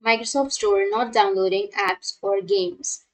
Microsoft Store not downloading apps or games.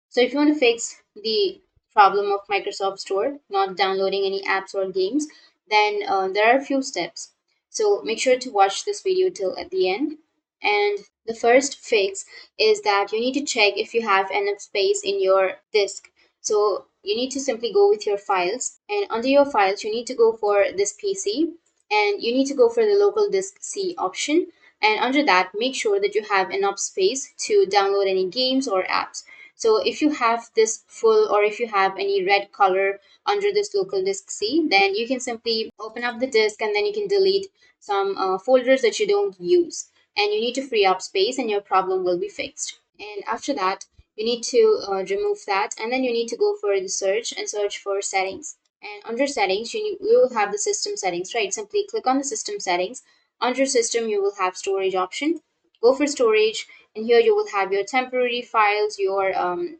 So if you want to fix the problem of Microsoft Store not downloading any apps or games, then there are a few steps. So make sure to watch this video till at the end. And the first fix is that you need to check if you have enough space in your disk. So you need to simply go with your files, and under your files you need to go for this PC, and you need to go for the local disk C option, and under that make sure that you have enough space to download any games or apps. So if you have this full, or if you have any red color under this local disk C, then you can simply open up the disk and then you can delete some folders that you don't use. And you need to free up space and your problem will be fixed. And after that, you need to remove that, and then you need to go for the search and search for settings. And under settings, you will have the system settings, right? Simply click on the system settings. Under system, you will have storage option. Go for storage, and here you will have your temporary files, your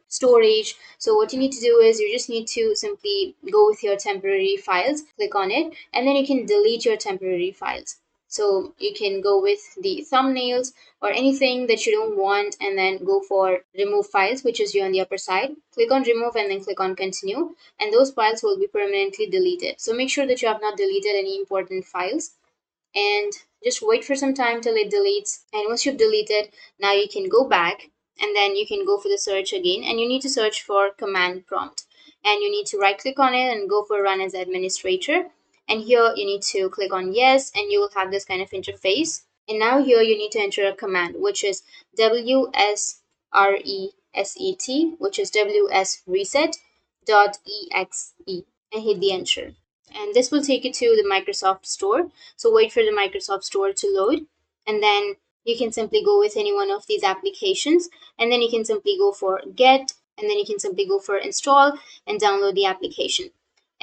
storage. So what you need to do is you just need to simply go with your temporary files, click on it, and then you can delete your temporary files. So you can go with the thumbnails or anything that you don't want, and then go for remove files, which is here on the upper side. Click on remove and then click on continue, and those files will be permanently deleted. So make sure that you have not deleted any important files, and just wait for some time till it deletes. And once you've deleted, now you can go back, and then you can go for the search again, and you need to search for command prompt, and you need to right click on it and go for run as administrator. And here you need to click on yes, and you will have this kind of interface. And now here you need to enter a command, which is wsreset, which is wsreset.exe, and hit the enter, and this will take you to the Microsoft Store. So wait for the Microsoft Store to load, and then you can simply go with any one of these applications, and then you can simply go for get, and then you can simply go for install and download the application.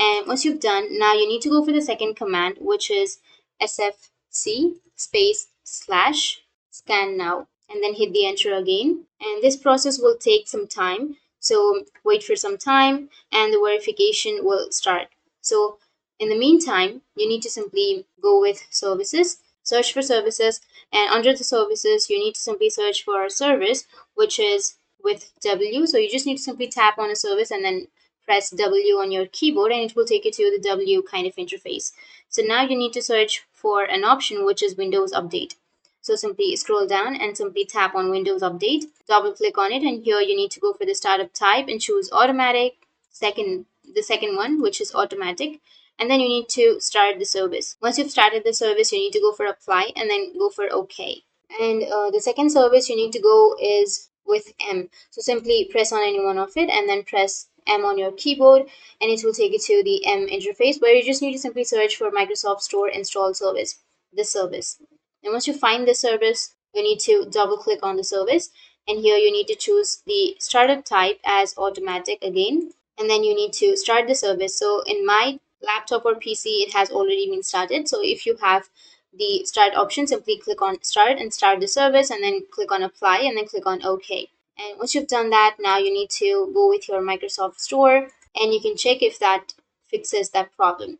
And once you've done, now you need to go for the second command, which is sfc space slash scan now, and then hit the enter again. And this process will take some time, so wait for some time and the verification will start. So in the meantime, you need to simply go with services, search for services, and under the services, you need to simply search for a service, which is with W. So you just need to simply tap on a service and then press W on your keyboard, and it will take you to the W kind of interface. So now you need to search for an option, which is Windows Update. So simply scroll down and simply tap on Windows Update, double click on it, and here you need to go for the startup type and choose automatic, the second one, which is automatic, and then you need to start the service. Once you've started the service, you need to go for apply and then go for OK. And the second service you need to go is with M. So simply press on any one of it and then press M on your keyboard, and it will take you to the M interface, where you just need to simply search for Microsoft Store install service, this service. And once you find this service, you need to double click on the service, and here you need to choose the startup type as automatic again, and then you need to start the service. So in my laptop or PC, it has already been started. So if you have the start option, simply click on start and start the service, and then click on apply and then click on OK. And once you've done that, now you need to go with your Microsoft Store, and you can check if that fixes that problem.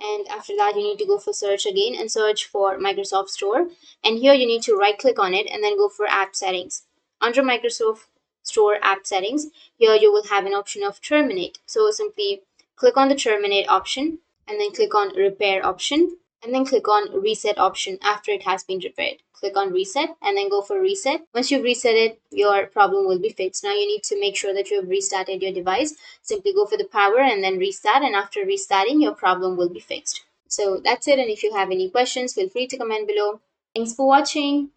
And after that, you need to go for search again and search for Microsoft Store, and here you need to right click on it and then go for app settings. Under Microsoft Store app settings, here you will have an option of terminate. So simply click on the terminate option, and then click on repair option, and then click on reset option after it has been repaired. Click on reset and then go for reset. Once you've reset it, your problem will be fixed. Now you need to make sure that you have restarted your device. Simply go for the power and then restart, and after restarting, your problem will be fixed. So that's it, and if you have any questions, feel free to comment below. Thanks for watching.